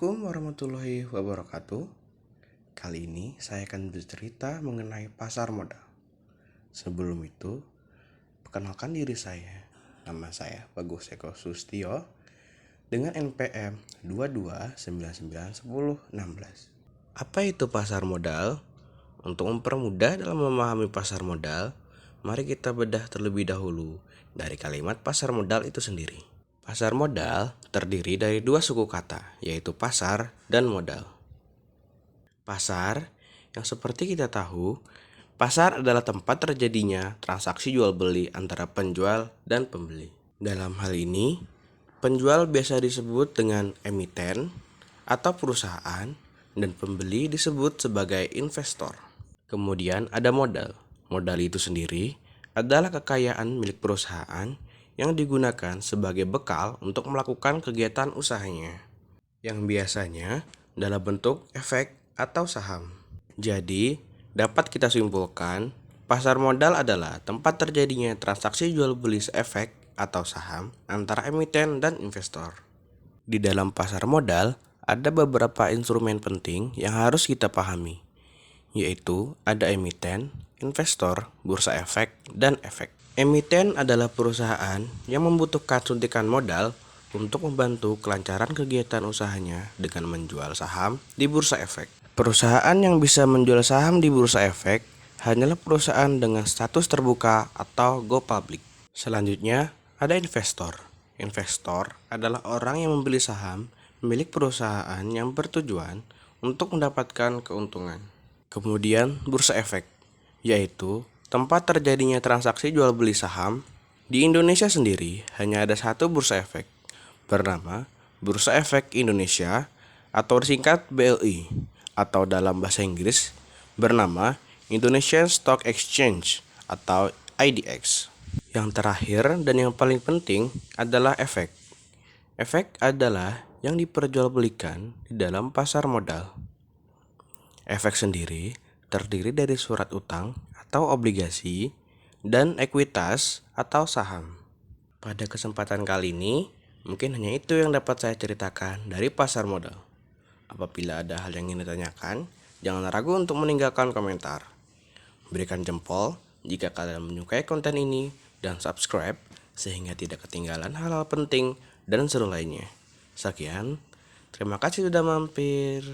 Assalamualaikum warahmatullahi wabarakatuh. Kali ini saya akan bercerita mengenai pasar modal. Sebelum itu, perkenalkan diri saya. Nama saya Bagus Eko Sustio dengan NPM 22991016. Apa itu pasar modal? Untuk mempermudah dalam memahami pasar modal, mari kita bedah terlebih dahulu dari kalimat pasar modal itu sendiri. Pasar modal terdiri dari dua suku kata, yaitu pasar dan modal. Pasar, yang seperti kita tahu, pasar adalah tempat terjadinya transaksi jual beli antara penjual dan pembeli. Dalam hal ini, penjual biasa disebut dengan emiten atau perusahaan dan pembeli disebut sebagai investor. Kemudian ada modal. Modal itu sendiri adalah kekayaan milik perusahaan yang digunakan sebagai bekal untuk melakukan kegiatan usahanya, yang biasanya dalam bentuk efek atau saham. Jadi, dapat kita simpulkan, pasar modal adalah tempat terjadinya transaksi jual beli efek atau saham antara emiten dan investor. Di dalam pasar modal, ada beberapa instrumen penting yang harus kita pahami, yaitu ada emiten, investor, bursa efek, dan efek. Emiten adalah perusahaan yang membutuhkan suntikan modal untuk membantu kelancaran kegiatan usahanya dengan menjual saham di bursa efek. Perusahaan yang bisa menjual saham di bursa efek hanyalah perusahaan dengan status terbuka atau go public. Selanjutnya, ada investor. Investor adalah orang yang membeli saham milik perusahaan yang bertujuan untuk mendapatkan keuntungan. Kemudian, bursa efek, yaitu tempat terjadinya transaksi jual beli saham. Di Indonesia sendiri hanya ada satu bursa efek, bernama Bursa Efek Indonesia atau disingkat BLI, atau dalam bahasa Inggris bernama Indonesian Stock Exchange atau IDX. Yang terakhir dan yang paling penting adalah efek. Efek adalah yang diperjualbelikan di dalam pasar modal. Efek sendiri terdiri dari surat utang atau obligasi dan ekuitas atau saham. Pada kesempatan kali ini, mungkin hanya itu yang dapat saya ceritakan dari pasar modal. Apabila ada hal yang ingin ditanyakan, jangan ragu untuk meninggalkan komentar. Berikan jempol jika kalian menyukai konten ini dan subscribe sehingga tidak ketinggalan hal-hal penting dan seru lainnya. Sekian, terima kasih sudah mampir.